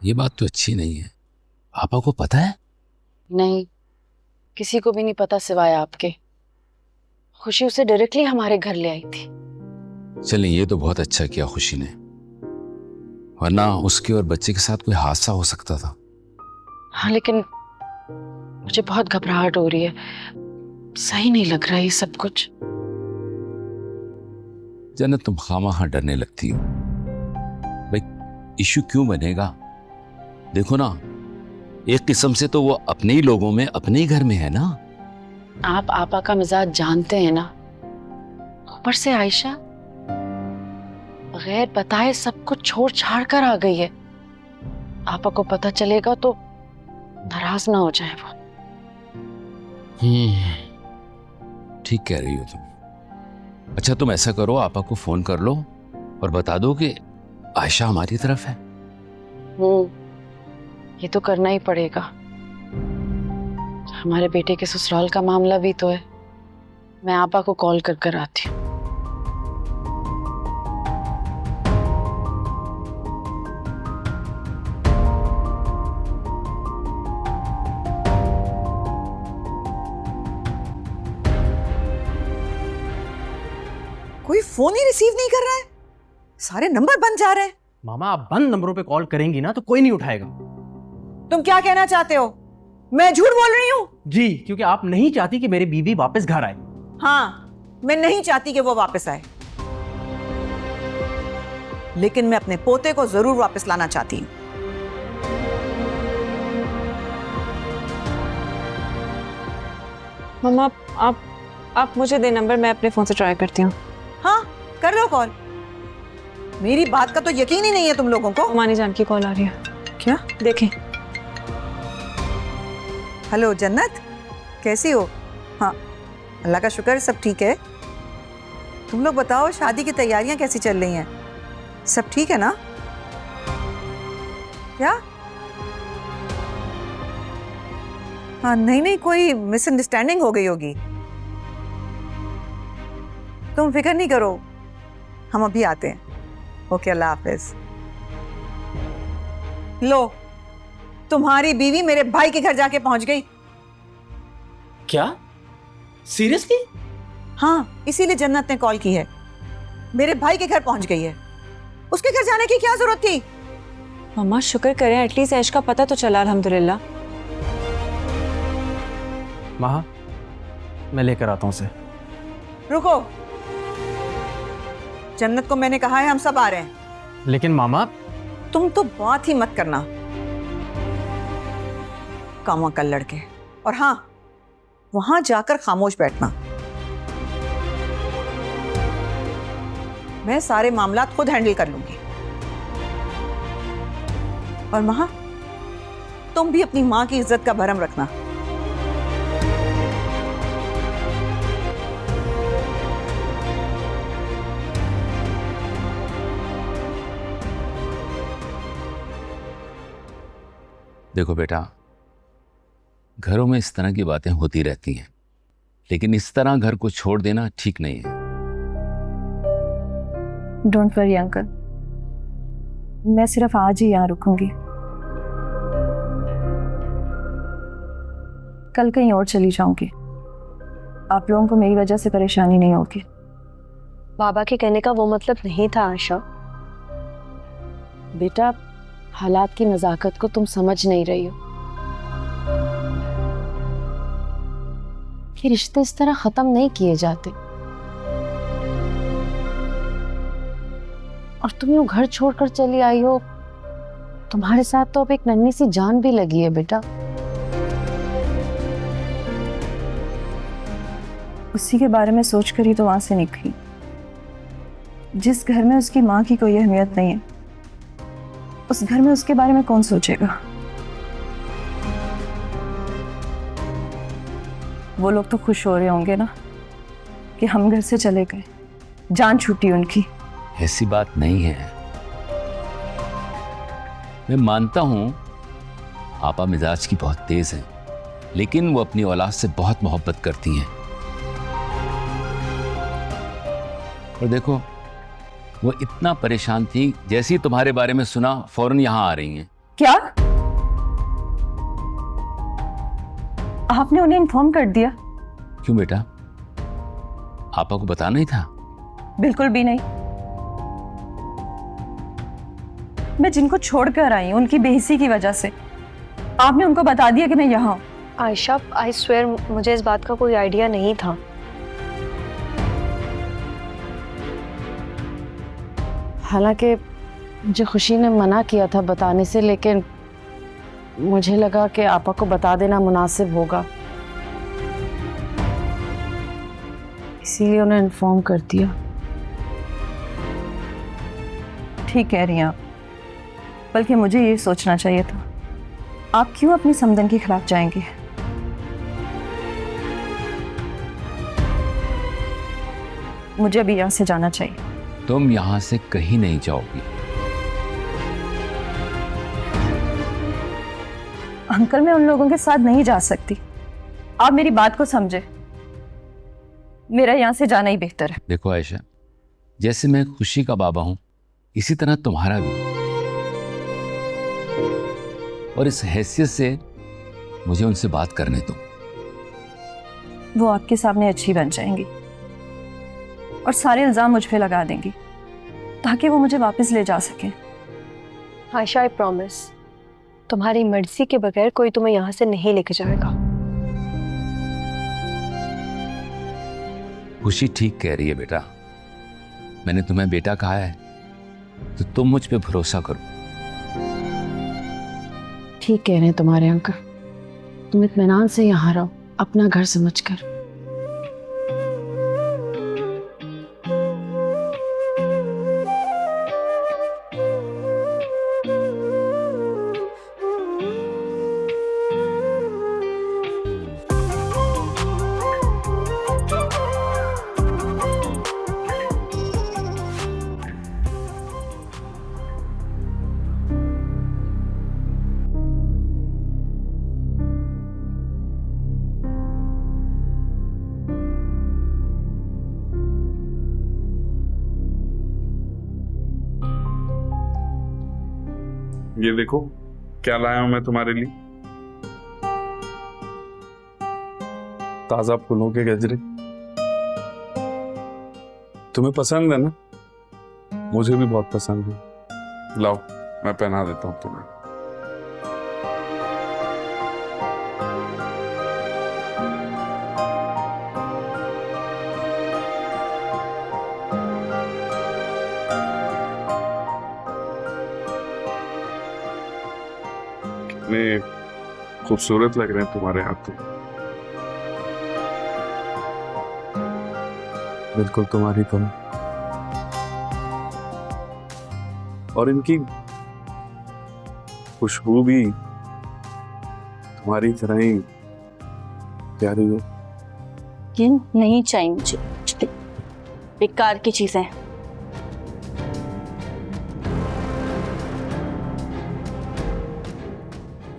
ये बात तो अच्छी नहीं है। पापा को पता है? नहीं, किसी को भी नहीं पता सिवाय आपके। खुशी उसे डायरेक्टली हमारे घर ले आई थी। चलें, ये तो बहुत अच्छा किया खुशी ने, वरना उसके और बच्चे के साथ कोई हादसा हो सकता था। हाँ, लेकिन मुझे बहुत घबराहट हो रही है। सही नहीं लग रहा है ये सब कुछ। जन्नत, तुम खामखा डरने लगती हो। भाई, इश्यू क्यों बनेगा? देखो ना, एक किस्म से तो वो अपने ही लोगों में, अपने ही घर में है ना। आप आपा का मिजाज जानते हैं ना। ऊपर से आयशा बगैर बताए सब कुछ छोड़ छाड़ कर आ गई है। आपा को पता चलेगा तो नाराज ना हो जाए वो। ठीक कह रही हो तुम। अच्छा, तुम ऐसा करो, आपा को फोन कर लो और बता दो कि आयशा हमारी तरफ है। ये तो करना ही पड़ेगा। हमारे बेटे के ससुराल का मामला भी तो है। मैं आपा को कॉल कर कर आती हूँ। कोई फोन ही रिसीव नहीं कर रहा है, सारे नंबर बंद जा रहे हैं। मामा, आप बंद नंबरों पे कॉल करेंगी ना तो कोई नहीं उठाएगा। तुम क्या कहना चाहते हो? मैं झूठ बोल रही हूँ? जी, क्योंकि आप नहीं चाहती कि मेरी बीवी वापस घर आए। हाँ, मैं नहीं चाहती कि वो वापस आए, लेकिन मैं अपने पोते को जरूर वापस लाना चाहती हूँ। मम्मा, आप मुझे दे नंबर, मैं अपने फोन से ट्राई करती हूँ। हाँ, कर लो कॉल। मेरी बात का तो यकीन ही नहीं है तुम लोगों को। मानी जान की कॉल आ रही है। क्या? देखें। हेलो जन्नत, कैसी हो? हाँ, अल्लाह का शुक्र सब ठीक है। तुम लोग बताओ, शादी की तैयारियां कैसी चल रही हैं? सब ठीक है ना? क्या? हाँ, नहीं, कोई मिसअंडरस्टैंडिंग हो गई होगी। तुम फिक्र नहीं करो, हम अभी आते हैं। ओके, अल्लाह हाफिज। लो, तुम्हारी बीवी मेरे भाई के घर जाके पहुंच गई। क्या? सीरियसली? हाँ, इसीलिए जन्नत ने कॉल की है। मेरे भाई के घर पहुंच गई है। उसके घर जाने की क्या जरूरत थी? मम्मा, शुक्र करें एटलीस्ट ऐश का पता तो चला, अल्हम्दुलिल्लाह। महा, मैं लेकर आता हूँ उसे। रुको, जन्नत को मैंने कहा है हम सब आ रहे हैं। लेकिन मामा, तुम तो बात ही मत करना, कामा कल लड़के। और हाँ, वहां जाकर खामोश बैठना। मैं सारे मामलात खुद हैंडल कर लूंगी। और महा, तुम भी अपनी मां की इज्जत का भरम रखना। देखो बेटा, घरों में इस तरह की बातें होती रहती हैं, लेकिन इस तरह घर को छोड़ देना ठीक नहीं है। डोंट वरी अंकल, मैं सिर्फ आज ही यहाँ रुकूंगी, कल कहीं और चली जाऊंगी। आप लोगों को मेरी वजह से परेशानी नहीं होगी। बाबा के कहने का वो मतलब नहीं था आशा। बेटा, हालात की नजाकत को तुम समझ नहीं रही हो। कि रिश्ते इस तरह खत्म नहीं किए जाते। और तुम यूं घर छोड़कर चली आई हो, तुम्हारे साथ तो अब एक नन्ही सी जान भी लगी है बेटा। उसी के बारे में सोचकर ही तो वहां से निकली। जिस घर में उसकी माँ की कोई अहमियत नहीं है, उस घर में उसके बारे में कौन सोचेगा? वो लोग तो खुश हो रहे होंगे ना कि हम घर से चले गए, जान छूटी उनकी। ऐसी बात नहीं है। मैं मानता हूं आपा मिजाज की बहुत तेज है, लेकिन वो अपनी औलाद से बहुत मोहब्बत करती हैं। और देखो, वो इतना परेशान थी, जैसे ही तुम्हारे बारे में सुना फौरन यहां आ रही हैं क्या? आपने उन्हें इन्फॉर्म कर दिया? क्यों बेटा, आपा को बताना ही था? बिल्कुल भी नहीं। मैं जिनको छोड़कर आई हूं उनकी बेइज्जती की वजह से आपने उनको बता दिया कि मैं यहाँ हूं। आयशा, आई स्वेयर मुझे इस बात का कोई आइडिया नहीं था। हालांकि मुझे खुशी ने मना किया था बताने से, लेकिन मुझे लगा कि आपा को बता देना मुनासिब होगा, इसीलिए उन्हें इन्फॉर्म कर दिया। ठीक कह रही हैं आप, बल्कि मुझे ये सोचना चाहिए था। आप क्यों अपनी समदन के खिलाफ जाएंगे? मुझे अभी यहाँ से जाना चाहिए। तुम यहां से कहीं नहीं जाओगी। अंकल, मैं उन लोगों के साथ नहीं जा सकती। आप मेरी बात को समझे। मेरा यहाँ से जाना ही बेहतर है। देखो आयशा, जैसे मैं खुशी का बाबा हूं, इसी तरह तुम्हारा भी, और इस हैसियत से मुझे उनसे बात करने दो। वो आपके सामने अच्छी बन जाएंगी और सारे इल्जाम मुझ पे लगा देंगी ताकि वो मुझे वापस ले जा सके। आयशा, आई प्रॉमिस, तुम्हारी मर्जी के बगैर कोई तुम्हें यहाँ से नहीं लेके जाएगा। खुशी ठीक कह रही है बेटा। मैंने तुम्हें बेटा कहा है तो तुम मुझ पे भरोसा करो। ठीक कह रहे हैं तुम्हारे अंकल, तुम इत्मीनान से यहाँ रहो, अपना घर समझकर। ये देखो क्या लाया हूं मैं तुम्हारे लिए। ताजा फूलों के गजरे। तुम्हें पसंद है ना? मुझे भी बहुत पसंद है। लाओ, मैं पहना देता हूं तुम्हें। कितने खूबसूरत लग रहे हैं तुम्हारे हाथ। बिल्कुल तुम्हारी तरह, और इनकी खुशबू भी तुम्हारी तरह ही प्यारी हो। ये नहीं चाहिए मुझे, बेकार की चीजें।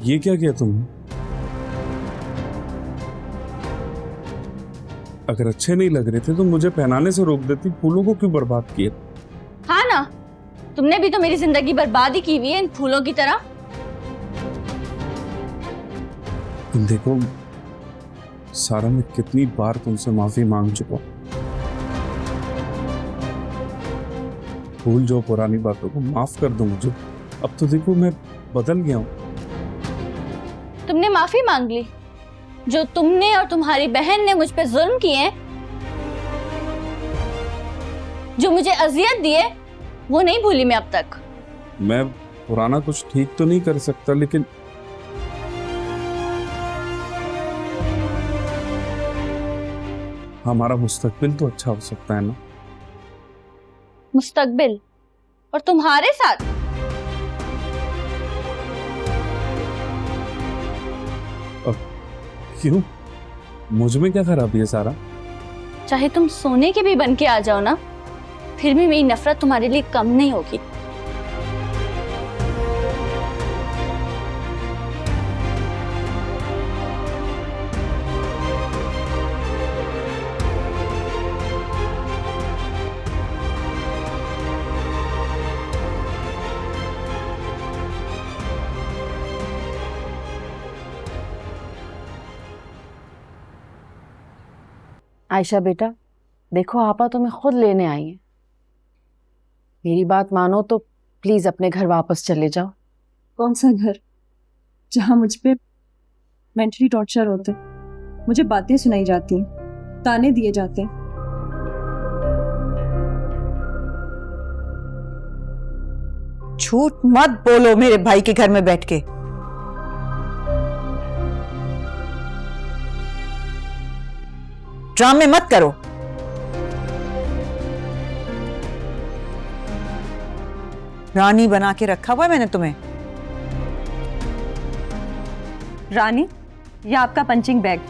ये क्या किया तुमने? अगर अच्छे नहीं लग रहे थे तो मुझे पहनाने से रोक देती, फूलों को क्यों बर्बाद किया? हाँ ना, तुमने भी तो मेरी जिंदगी बर्बाद ही की हुई है इन फूलों की तरह। देखो सारा, मैं कितनी बार तुमसे माफी मांग चुका। भूल जाओ पुरानी बातों को, माफ कर दो मुझे। अब तो देखो मैं बदल गया हूं। तुमने माफी मांग ली? जो तुमने और तुम्हारी बहन ने मुझ पे जुल्म किए, जो मुझे अजियत दिए, वो नहीं भूली मैं अब तक। मैं पुराना कुछ ठीक तो नहीं कर सकता, लेकिन हमारा मुस्तकबिल तो अच्छा हो सकता है ना? मुस्तकबिल? और तुम्हारे साथ? क्यों? मुझ में क्या खराबी है सारा? चाहे तुम सोने के भी बन के आ जाओ ना, फिर भी मेरी नफरत तुम्हारे लिए कम नहीं होगी। आयशा बेटा, देखो आपा तुम्हें खुद लेने आई हैं। मेरी बात मानो तो प्लीज अपने घर वापस चले जाओ। कौन सा घर जहाँ मुझ पे मेंटली टॉर्चर होते, मुझे बातें सुनाई जाती हैं, ताने दिए जाते हैं। झूठ मत बोलो मेरे भाई के घर में बैठ के। ड्रामे मत करो। रानी बना के रखा हुआ है मैंने तुम्हें। रानी, ये आपका पंचिंग बैग।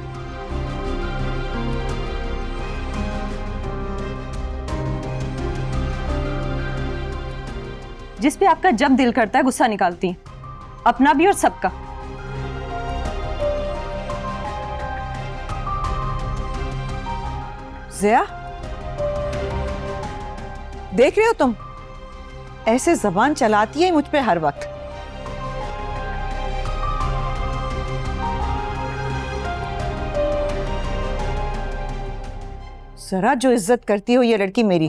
जिस पे आपका जब दिल करता है गुस्सा निकालती हैं, अपना भी और सबका। ज़िया, देख रहे हो तुम, ऐसे जबान चलाती है मुझ पे हर वक्त। जरा जो इज्जत करती हो ये लड़की मेरी।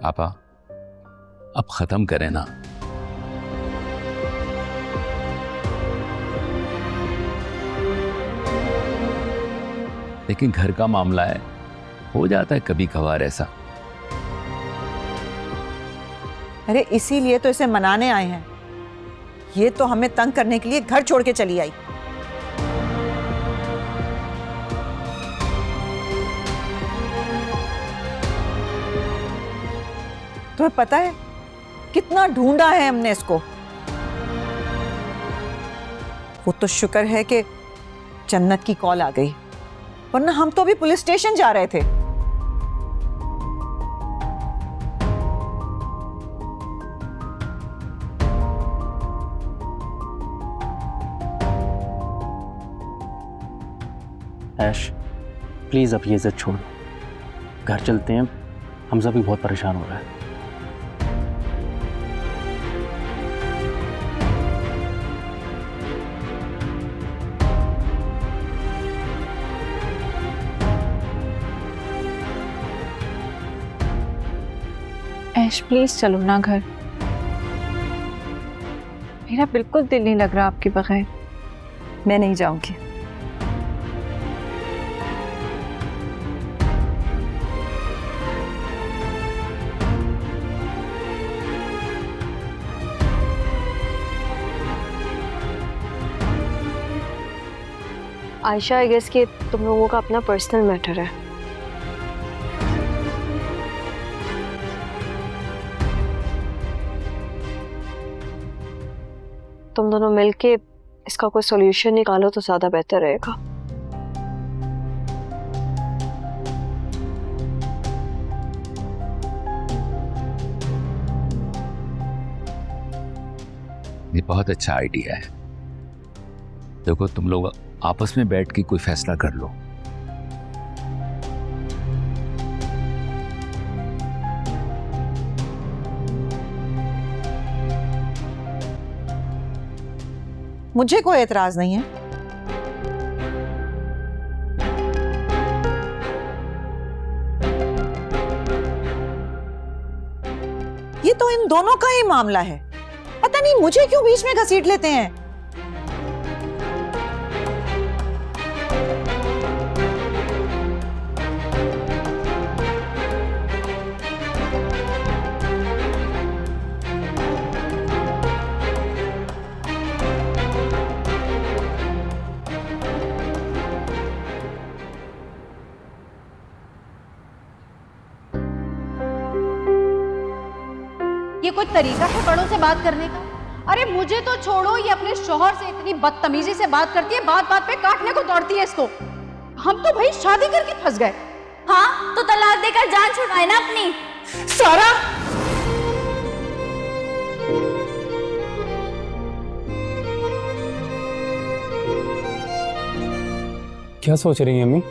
आपा अब खत्म करें ना। लेकिन घर का मामला है, हो जाता है कभी कभार ऐसा। अरे इसीलिए तो इसे मनाने आए हैं। ये तो हमें तंग करने के लिए घर छोड़ के चली आई। तुम्हें पता है कितना ढूंढा है हमने इसको। वो तो शुक्र है कि जन्नत की कॉल आ गई, वरना हम तो अभी पुलिस स्टेशन जा रहे थे। ऐश, प्लीज अब ये इज्जत छोड़, घर चलते हैं। हमजा भी बहुत परेशान हो रहा है। ऐश प्लीज चलो ना घर, मेरा बिल्कुल दिल नहीं लग रहा आपके बगैर। मैं नहीं जाऊंगी। आयशा, आई गेस कि तुम लोगों का अपना पर्सनल मैटर है। तुम दोनों मिलके इसका कोई सॉल्यूशन निकालो तो ज्यादा बेहतर रहेगा। ये बहुत अच्छा आइडिया है। देखो तुम लोग आपस में बैठ के कोई फैसला कर लो। मुझे कोई एतराज नहीं है। ये तो इन दोनों का ही मामला है, पता नहीं मुझे क्यों बीच में घसीट लेते हैं। ये कोई तरीका है बड़ों से बात करने का? अरे मुझे तो छोड़ो, ये अपने शौहर से इतनी बदतमीजी से बात करती है, बात बात पे काटने को दौड़ती है इसको। हम तो भाई शादी करके फंस गए। हाँ तो तलाक देकर जान छुड़वाए ना अपनी। सारा क्या सोच रही हैं अम्मी?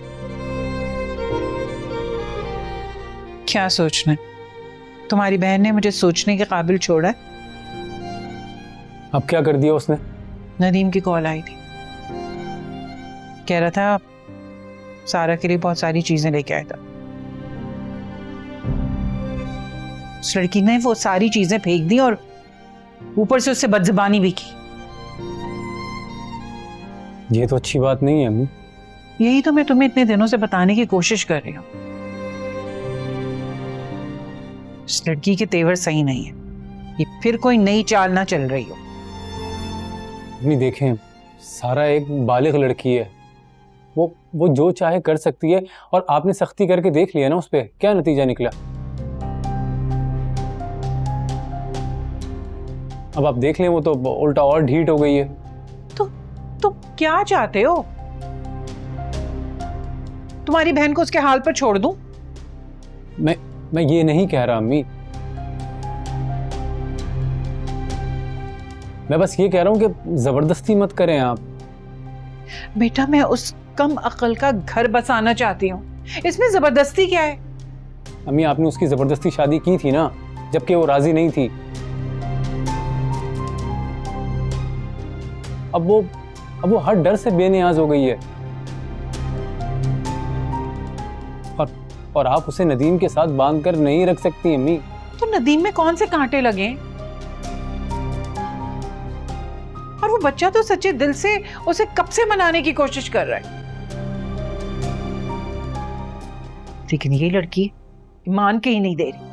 क्या सोचना है? तुम्हारी बहन ने मुझे सोचने के काबिल छोड़ा है। अब क्या कर दिया उसने? नदीम की कॉल आई थी कह रहा था सारा के लिए बहुत सारी चीजें लेके आया था। उस लड़की ने वो सारी चीजें फेंक दी और ऊपर से उससे बदजुबानी भी की। ये तो अच्छी बात नहीं है अम्मी। यही तो मैं तुम्हें इतने दिनों से बताने की कोशिश कर रही हूँ। इस लड़की के तेवर सही नहीं है, ये फिर कोई नई चाल ना चल रही हो। अम्मी देखें, सारा एक बालिग लड़की है, वो जो चाहे कर सकती है, और आपने सख्ती करके देख लिया ना उस पे, क्या नतीजा निकला। अब आप देख लें, वो तो उल्टा और ढीठ हो गई है। तो क्या चाहते हो? तुम्हारी बहन को उसके हाल पर छोड़ दूं? मैं ये नहीं कह रहा अम्मी, मैं बस ये कह रहा हूं कि जबरदस्ती मत करें आप। बेटा, मैं उस कम अक्ल का घर बसाना चाहती हूँ, इसमें जबरदस्ती क्या है? अम्मी, आपने उसकी जबरदस्ती शादी की थी ना, जबकि वो राजी नहीं थी। अब वो हर डर से बेनियाज हो गई है, और आप उसे नदीम के साथ बांध कर नहीं रख सकती अम्मी। तो नदीम में कौन से कांटे लगे? और वो बच्चा तो सच्चे दिल से उसे कब से मनाने की कोशिश कर रहा है, लेकिन ये लड़की मान के ही नहीं दे रही।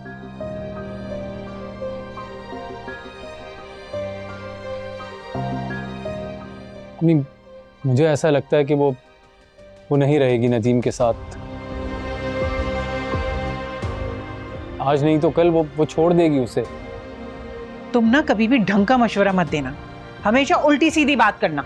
अम्मी, मुझे ऐसा लगता है कि वो नहीं रहेगी नदीम के साथ। आज नहीं तो कल वो छोड़ देगी उसे। तुम ना कभी भी ढंग का मशवरा मत देना, हमेशा उल्टी सीधी बात करना।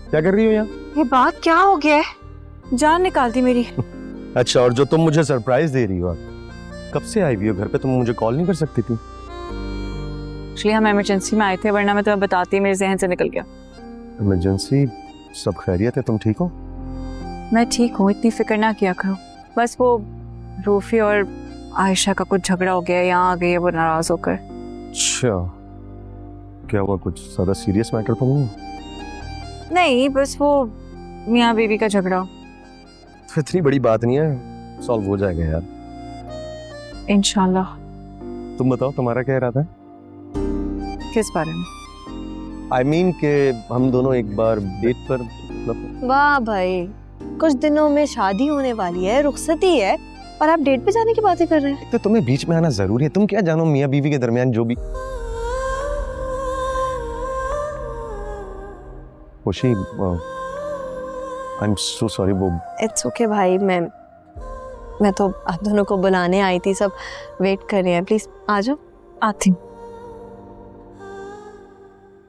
क्या कर रही हो यहाँ? ये बात क्या हो गया है? जान निकाल दी मेरी। अच्छा, और जो तुम मुझे सरप्राइज दे रही हो, कब से आई हुई हो घर पे? तुम मुझे कॉल नहीं कर सकती थी? एक्चुअली हम इमरजेंसी में आए थे, वरना मैं तुम्हें बताती, मेरे जहन से निकल गया। इमरजेंसी? सब खैरियत है? तुम ठीक हो? मैं ठीक हूँ, इतनी फिक्र ना किया करो। बस वो रूफी और आयशा का कुछ झगड़ा हो गया, यहाँ आ गई है वो नाराज होकर। अच्छा, क्या हुआ? कुछ ज्यादा सीरियस मैटर तो नहीं? नहीं, बस वो मियाँ बीवी का झगड़ा। तो इतनी बड़ी बात नहीं है, सॉल्व हो जाएगा यार, इंशाल्लाह। तुम बताओ, तुम्हारा क्या इरादा है? किस बारे में? I mean कि हम दोनों एक बार डेट पर। वाह भाई, कुछ दिनों में शादी होने वाली है, रुखसती है, और आप डेट पे जाने की बातें कर रहे हैं। तो तुम्हें बीच में आना जरूरी है? तुम क्या जानो मियाँ बीवी के दरमियान जो भी। खुशी, I'm so sorry। वो इट्स ओके भाई, मैं तो आप दोनों को बुलाने आई थी, सब वेट कर रहे हैं, प्लीज आ जाओ। आती हूँ।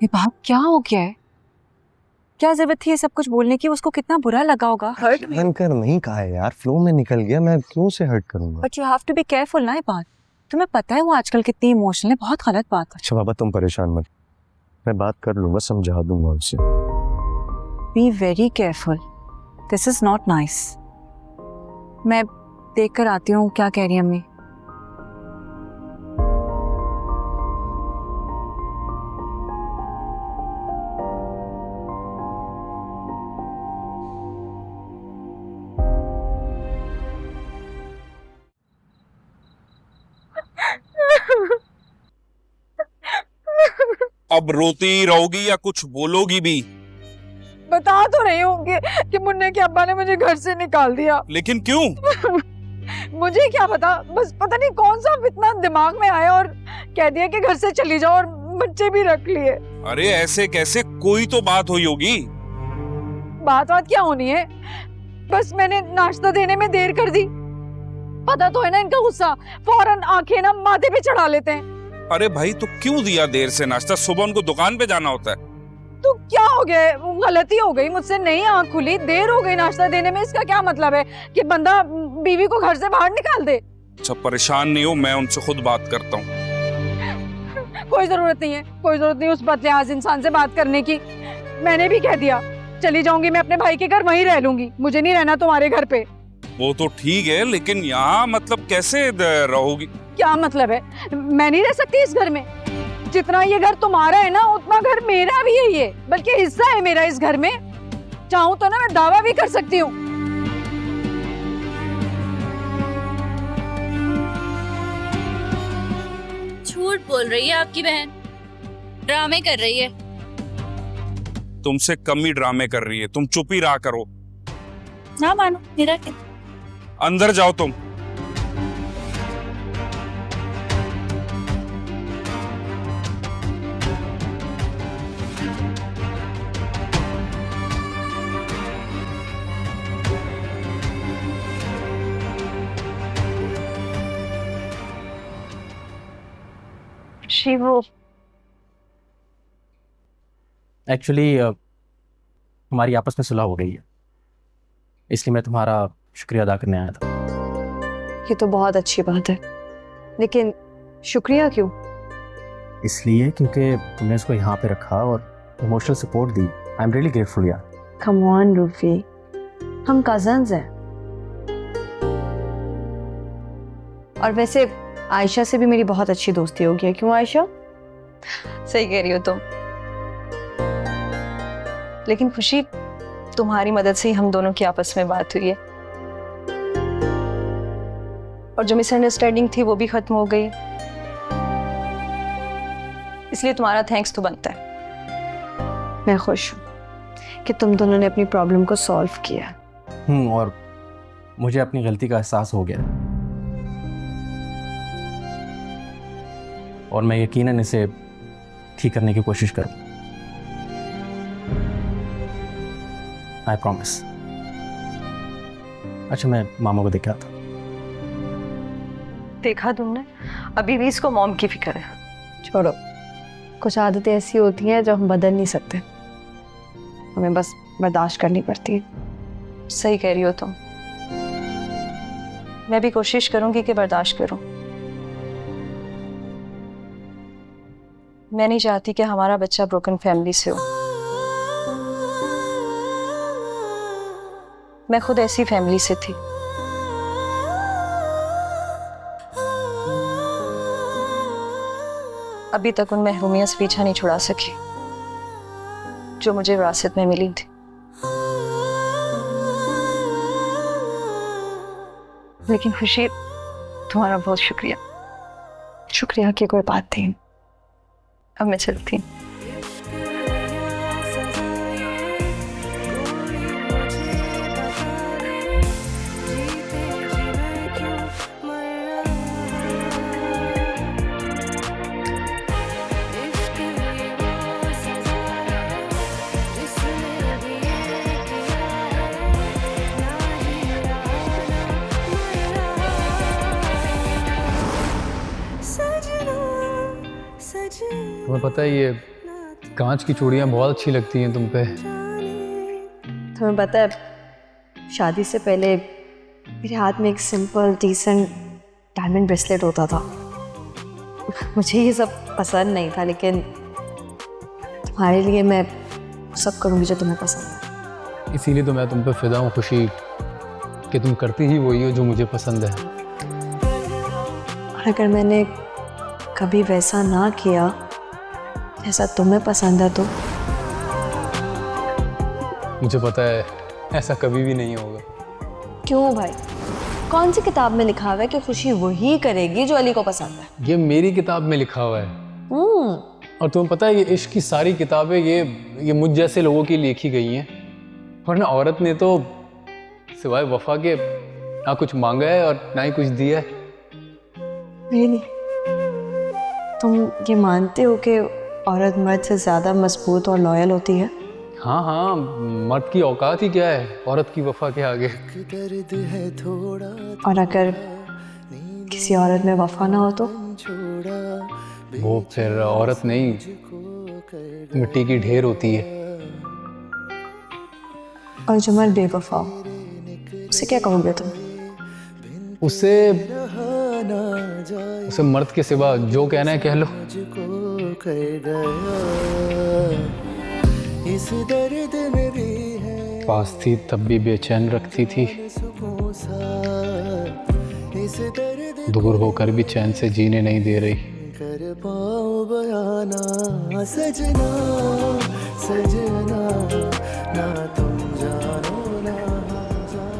ये बात क्या हो गया है? क्या जरूरत थी ये सब कुछ बोलने की? उसको कितना बुरा लगा होगा। हर्ट कर नहीं कहा है यार, फ्लो में निकल गया, मैं क्यों से हर्ट करूंगा? But you have to be careful ना। ये बात तुम्हें पता है वो आजकल कितनी इमोशनल है, बहुत गलत बात है। अच्छा बाबा, तुम परेशान मत, मैं बात कर लूंगा, समझा दूंगा उसे। Be very careful, this is not nice. मैं देख कर आती हूँ क्या कह रही है अम्मी। अब रोती रहोगी या कुछ बोलोगी भी? बता तो रही हूँ कि मुन्ने के अब्बा ने मुझे घर से निकाल दिया। लेकिन क्यों? मुझे क्या पता, बस पता नहीं कौन सा फितना दिमाग में आया और कह दिया कि घर से चली जाओ, और बच्चे भी रख लिए। अरे ऐसे कैसे? कोई तो बात हुई होगी। बात क्या होनी है, बस मैंने नाश्ता देने में देर कर दी। पता तो है ना इनका गुस्सा, फौरन आंखें ना माथे पे चढ़ा लेते हैं। अरे भाई, तो क्यों दिया देर से नाश्ता? सुबह उनको दुकान पे जाना होता है। तो क्या हो गया? गलती हो गई मुझसे, नहीं आंख खुली, देर हो गई नाश्ता देने में। इसका क्या मतलब है कि बंदा बीवी को घर से बाहर निकाल दे? अच्छा, परेशान नहीं हो, मैं उनसे खुद बात करता हूँ। कोई जरूरत नहीं है, कोई जरूरत नहीं उस बदलिहाज इंसान से बात करने की। मैंने भी कह दिया चली जाऊंगी मैं अपने भाई के घर, वहीं रह लूंगी, मुझे नहीं रहना तुम्हारे घर पे। वो तो ठीक है, लेकिन यहाँ मतलब कैसे रहोगी? क्या मतलब है? मैं नहीं रह सकती इस घर में? जितना ये घर तुम्हारा है ना उतना घर मेरा भी है, ये बल्कि हिस्सा है मेरा इस घर में। चाहूं तो ना मैं दावा भी कर सकती हूँ। झूठ बोल रही है आपकी बहन, ड्रामे कर रही है। तुमसे कम ही ड्रामे कर रही है, तुम चुप ही रहा करो। ना मानो मेरा क्या? अंदर जाओ तुम। शिवो, एक्चुअली हमारी आपस में सुलह हो गई है, इसलिए मैं तुम्हारा शुक्रिया अदा करने आया था। ये तो बहुत अच्छी बात है, लेकिन शुक्रिया क्यों? इसलिए क्योंकि तुमने उसको यहाँ पे रखा और इमोशनल सपोर्ट दी। आई एम रियली ग्रेटफुल यार। कम ऑन रूफी, हम कजन्स हैं। और वैसे आयशा से भी मेरी बहुत अच्छी दोस्ती हो गई है, क्यों आयशा? सही कह रही हो तुम। लेकिन खुशी, तुम्हारी मदद से ही हम दोनों की आपस में बात हुई है, और जो मिसअंडरस्टैंडिंग थी वो भी खत्म हो गई, इसलिए तुम्हारा थैंक्स तो बनता है। मैं खुश हूँ कि तुम दोनों ने अपनी प्रॉब्लम को सॉल्व किया। और मुझे अपनी गलती का एहसास हो गया, और मैं यकीनन इसे ठीक करने की कोशिश करूँ। I promise. अच्छा, मैं मामा को देखा था। देखा तुमने? अभी भी इसको मॉम की फिक्र है। छोड़ो, कुछ आदतें ऐसी होती हैं जो हम बदल नहीं सकते, हमें बस बर्दाश्त करनी पड़ती है। सही कह रही हो तुम। मैं भी कोशिश करूंगी कि बर्दाश्त करूं। मैं नहीं चाहती कि हमारा बच्चा ब्रोकन फैमिली से हो। मैं खुद ऐसी फैमिली से थी। अभी तक उन महरूमियों से पीछा नहीं छुड़ा सकी जो मुझे विरासत में मिली थी। लेकिन खुशी, तुम्हारा बहुत शुक्रिया। शुक्रिया की कोई बात नहीं। अब मैं चलती हूँ। तुम्हें पता है ये कांच की चूड़ियाँ बहुत अच्छी लगती हैं तुम पे। तुम्हें पता है, शादी से पहले मेरे हाथ में एक सिंपल डिसेंट डायमंड ब्रेसलेट होता था। मुझे ये सब पसंद नहीं था, लेकिन तुम्हारे लिए मैं सब करूँगी जो तुम्हें पसंद है। इसीलिए तो मैं तुम पे फिदा हूँ खुशी, कि तुम करती ही वही हो जो मुझे पसंद है। और अगर मैंने कभी वैसा ना किया जैसा तुम्हें पसंद है तो? मुझे पता है ऐसा कभी भी नहीं होगा। क्यों भाई? कौन सी किताब में लिखा हुआ है कि खुशी वही करेगी जो अली को पसंद है? ये मेरी किताब में लिखा हुआ है। और तुम्हें पता है ये इश्क की सारी किताबें ये मुझ जैसे लोगों की लिखी गई हैं, वरना औरत ने तो सिवाय वफा के ना कुछ मांगा है और ना ही कुछ दिया है। नहीं, तुम ये मानते हो कि औरत मर्द से ज़्यादा मजबूत और लॉयल होती है? हाँ हाँ, मर्द की औकात ही क्या है औरत की वफा के आगे। और अगर किसी औरत में वफा ना हो तो? वो फिर औरत नहीं, मिट्टी की ढेर होती है। और जो मर्द बेवफा हो, उसे क्या कहोगे तुम? उसे मर्द के सिवा जो कहना है कह लो। कर गया, इस दर्द में भी है पास थी तब भी बेचैन रखती थी, सुकून सा, इस दर्द दूर होकर भी चैन से जीने नहीं दे रही। कर पाऊं बयाना सजना, सजना ना तुम जानो ना हम जानो।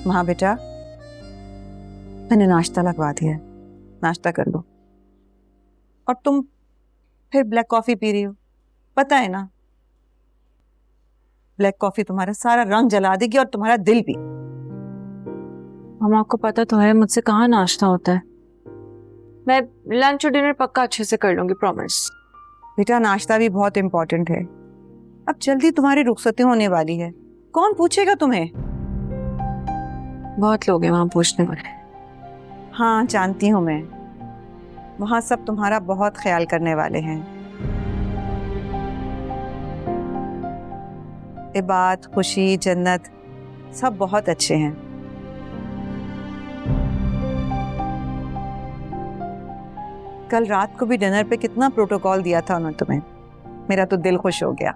हाँ बेटा, मैंने नाश्ता लगवा दिया है, नाश्ता कर लो। और तुम फिर ब्लैक कॉफी पी रही हो, पता है ना, ब्लैक कॉफी तुम्हारा सारा रंग जला देगी और तुम्हारा दिल भी। मामा आपको पता तो है मुझसे कहाँ नाश्ता होता है। मैं लंच और डिनर पक्का अच्छे से कर लूंगी, प्रॉमिस। बेटा नाश्ता भी बहुत इंपॉर्टेंट है। अब जल्दी तुम्हारी रुखसती होने वाली है, कौन पूछेगा तुम्हें? बहुत लोग हैं वहां पूछने वाले। हाँ जानती हूँ मैं, वहां सब तुम्हारा बहुत ख्याल करने वाले हैं। इबाद, खुशी, जन्नत सब बहुत अच्छे हैं। कल रात को भी डिनर पे कितना प्रोटोकॉल दिया था उन्होंने तुम्हें, मेरा तो दिल खुश हो गया।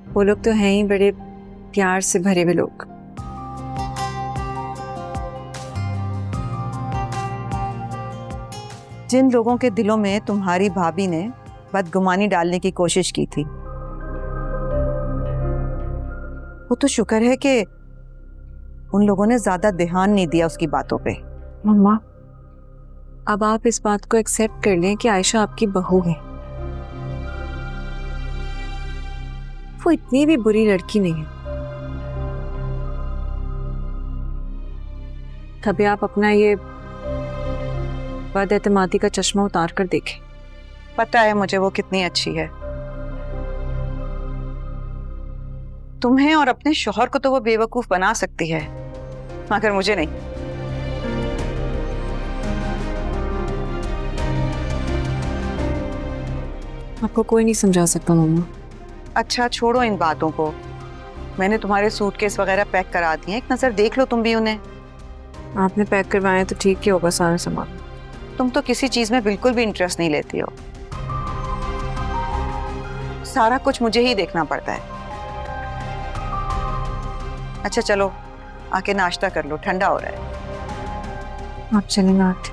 वो लोग तो हैं ही बड़े प्यार से भरे हुए लोग। जिन लोगों के दिलों में तुम्हारी भाभी ने बदगुमानी डालने की कोशिश की थी, वो तो शुक्र है कि उन लोगों ने ज्यादा ध्यान नहीं दिया उसकी बातों पे। मम्मा अब आप इस बात को एक्सेप्ट कर लें कि आयशा आपकी बहू है। वो इतनी भी बुरी लड़की नहीं है। कभी आप अपना ये बदएतमादी का चश्मा उतार कर देखें। पता है मुझे वो कितनी अच्छी है। तुम्हें और अपने शौहर को तो वो बेवकूफ बना सकती है, मगर मुझे नहीं। आपको कोई नहीं समझा सकता मम्मा। अच्छा छोड़ो इन बातों को, मैंने तुम्हारे सूटकेस वगैरह पैक करा दिए, एक नजर देख लो तुम भी उन्हें। आपने पैक करवाए तो ठीक ही होगा सारा सामान। तुम तो किसी चीज में बिल्कुल भी इंटरेस्ट नहीं लेती हो, सारा कुछ मुझे ही देखना पड़ता है। अच्छा चलो आके नाश्ता कर लो, ठंडा हो रहा है। आप चलें आठ।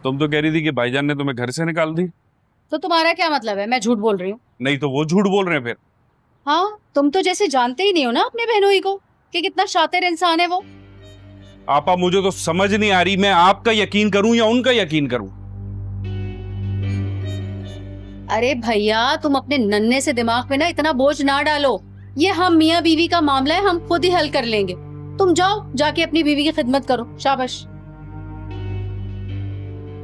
तुम तो कह रही थी कि भाईजान ने तुम्हें घर से निकाल दी। तो तुम्हारा क्या मतलब है? मैं झूठ बोल रही हूँ? नहीं तो वो झूठ बोल रहे हैं फिर। हाँ तुम तो जैसे जानते ही नहीं हो ना अपने बहनोई को कि कितना शातिर इंसान है वो। आपा मुझे तो समझ नहीं आ रही, मैं आपका यकीन करूं या उनका यकीन करूं। अरे भैया तुम अपने नन्हे से दिमाग पे ना इतना बोझ ना डालो। ये हम मियाँ बीवी का मामला है, हम खुद ही हल कर लेंगे। तुम जाओ जाके अपनी बीवी की खिदमत करो, शाबाश।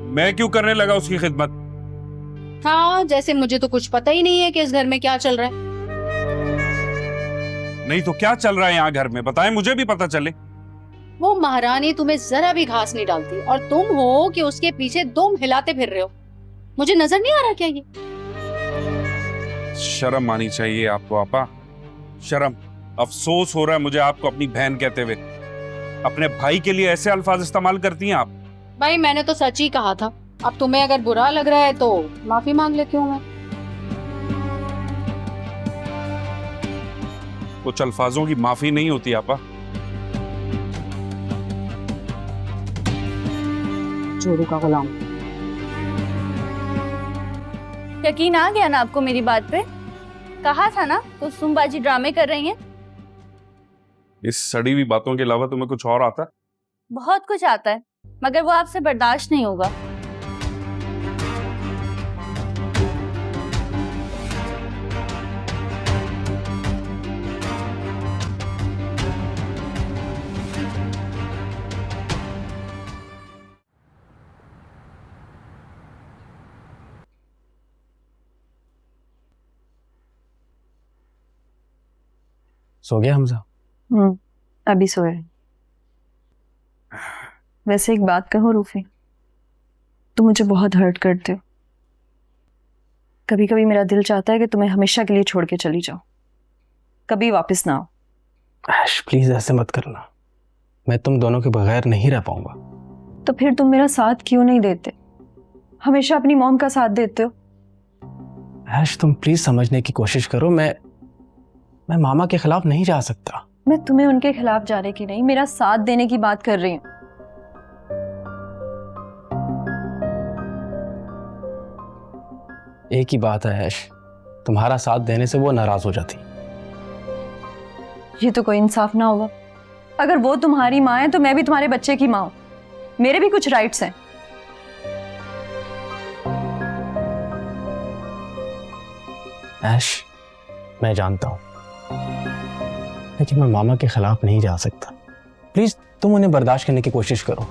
मैं क्यों करने लगा उसकी खिदमत? हाँ जैसे मुझे तो कुछ पता ही नहीं है कि इस घर में क्या चल रहा है। नहीं तो क्या चल रहा है यहाँ घर में, बताएं मुझे भी पता चले। वो महारानी तुम्हें जरा भी घास नहीं डालती और तुम हो कि उसके पीछे दुम हिलाते फिर रहे हो। मुझे नजर नहीं आ रहा क्या ये? शर्म आनी चाहिए आपको आपा, शर्म। अफसोस हो रहा है मुझे आपको अपनी बहन कहते हुए। अपने भाई के लिए ऐसे अल्फाज इस्तेमाल करती हैं आप। भाई मैंने तो सच ही कहा था, अब तुम्हें अगर बुरा लग रहा है तो माफी मांग लेती हूँ मैं। कुछ अल्फाजों की माफी नहीं होती आपा। चोरू का गुलाम। यकीन आ गया ना आपको मेरी बात पे? कहा था ना तो सुमबाजी ड्रामे कर रही हैं। इस सड़ी हुई बातों के अलावा तुम्हें कुछ और आता है? बहुत कुछ आता है मगर वो आपसे बर्दाश्त नहीं होगा। सो गया हमजा? अभी सोए। वैसे एक बात कहो रूफी, तुम मुझे बहुत हर्ट करते हो। कभी कभी मेरा दिल चाहता है कि तुम्हें हमेशा के लिए छोड़ के चली जाओ, कभी वापस ना आओ। ऐश प्लीज ऐसे मत करना, मैं तुम दोनों के बगैर नहीं रह पाऊंगा। तो फिर तुम मेरा साथ क्यों नहीं देते? हमेशा अपनी मॉम का साथ देते हो। ऐश तुम प्लीज समझने की कोशिश करो, मैं मामा के खिलाफ नहीं जा सकता। मैं तुम्हें उनके खिलाफ जाने की नहीं, मेरा साथ देने की बात कर रही हूँ। एक ही बात है ऐश, तुम्हारा साथ देने से वो नाराज हो जाती। ये तो कोई इंसाफ ना होगा। अगर वो तुम्हारी माँ है तो मैं भी तुम्हारे बच्चे की माँ हूं, मेरे भी कुछ राइट्स हैं। ऐश मैं जानता हूं, लेकिन मैं मामा के खिलाफ नहीं जा सकता। प्लीज तुम उन्हें बर्दाश्त करने की कोशिश करो।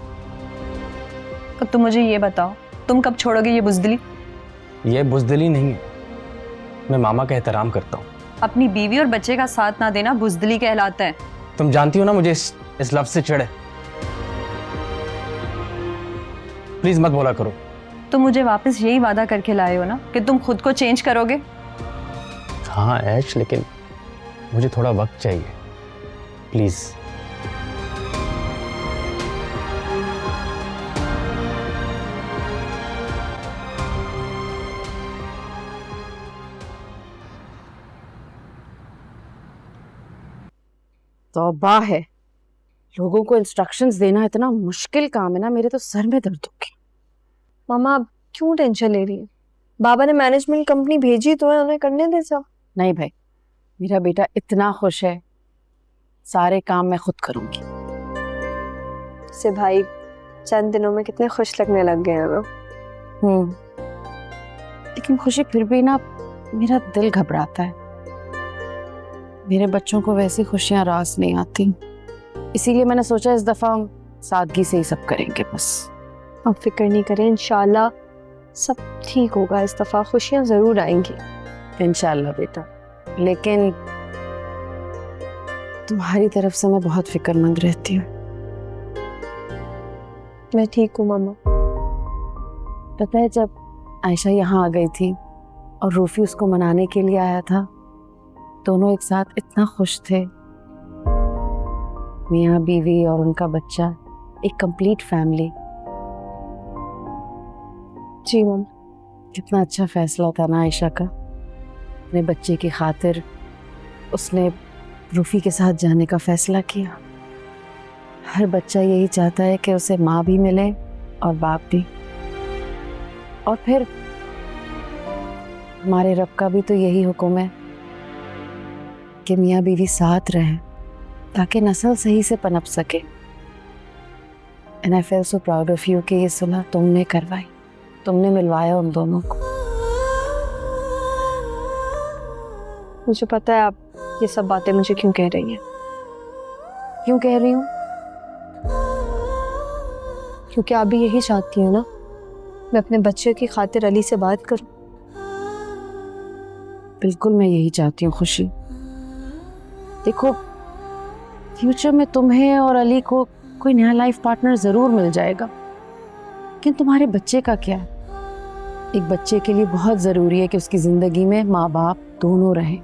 अब तुम मुझे ये बताओ, तुम कब छोड़ोगे ये बुजदिली? ये बुजदिली नहीं है, मैं मामा का एहतराम करता हूँ। अपनी बीवी और बच्चे का साथ ना देना बुजदिली कहलाता है। तुम जानती हो ना मुझे इस लफ्ज से चिढ़ है। प्लीज मत बोला करो। तुम मुझे वापस यही वादा करके लाए हो ना कि तुम खुद को चेंज करोगे? हाँ ऐश, लेकिन मुझे थोड़ा वक्त चाहिए प्लीज। तौबा है, लोगों को इंस्ट्रक्शंस देना इतना मुश्किल काम है ना, मेरे तो सर में दर्द हो गया। मामा आप क्यों टेंशन ले रही है? बाबा ने मैनेजमेंट कंपनी भेजी तो है, उन्हें करने दे सब। नहीं भाई, मेरा बेटा इतना खुश है, सारे काम मैं खुद करूंगी। से भाई चंद दिनों में कितने खुश लगने लग गए हैं ना। लेकिन खुशी फिर भी ना मेरा दिल घबराता है। मेरे बच्चों को वैसी खुशियां रास नहीं आती, इसीलिए मैंने सोचा इस दफा हम सादगी से ही सब करेंगे बस। आप फिक्र नहीं करें, इंशाल्लाह सब ठीक होगा। इस दफा खुशियां जरूर आएंगी इंशाल्लाह बेटा। लेकिन तुम्हारी तरफ से मैं बहुत फिक्रमंद रहती हूँ। मैं ठीक हूँ मामा। पता है जब आयशा यहाँ आ गई थी और रूफी उसको मनाने के लिए आया था, दोनों एक साथ इतना खुश थे। मियाँ बीवी और उनका बच्चा, एक कंप्लीट फैमिली। जी मम। कितना अच्छा फैसला था ना आयशा का। अपने बच्चे की खातिर उसने रूफी के साथ जाने का फैसला किया। हर बच्चा यही चाहता है कि उसे माँ भी मिले और बाप भी। और फिर हमारे रब का भी तो यही हुक्म है कि मियाँ बीवी साथ रहें ताकि नस्ल सही से पनप सके। And I feel so proud of you कि ये सुलह तुमने करवाई, तुमने मिलवाया उन दोनों को। मुझे पता है आप ये सब बातें मुझे क्यों कह रही हैं। क्यों कह रही हूँ? क्योंकि आप भी यही चाहती हो ना, मैं अपने बच्चे की खातिर अली से बात करूं। बिल्कुल मैं यही चाहती हूँ खुशी। देखो फ्यूचर में तुम्हें और अली को कोई नया लाइफ पार्टनर जरूर मिल जाएगा, लेकिन तुम्हारे बच्चे का क्या? एक बच्चे के लिए बहुत जरूरी है कि उसकी जिंदगी में माँ बाप दोनों रहें।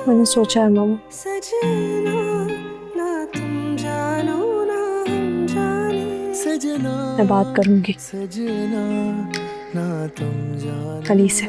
मैंने सोचा है मामा। मैं बात करूंगी अली से।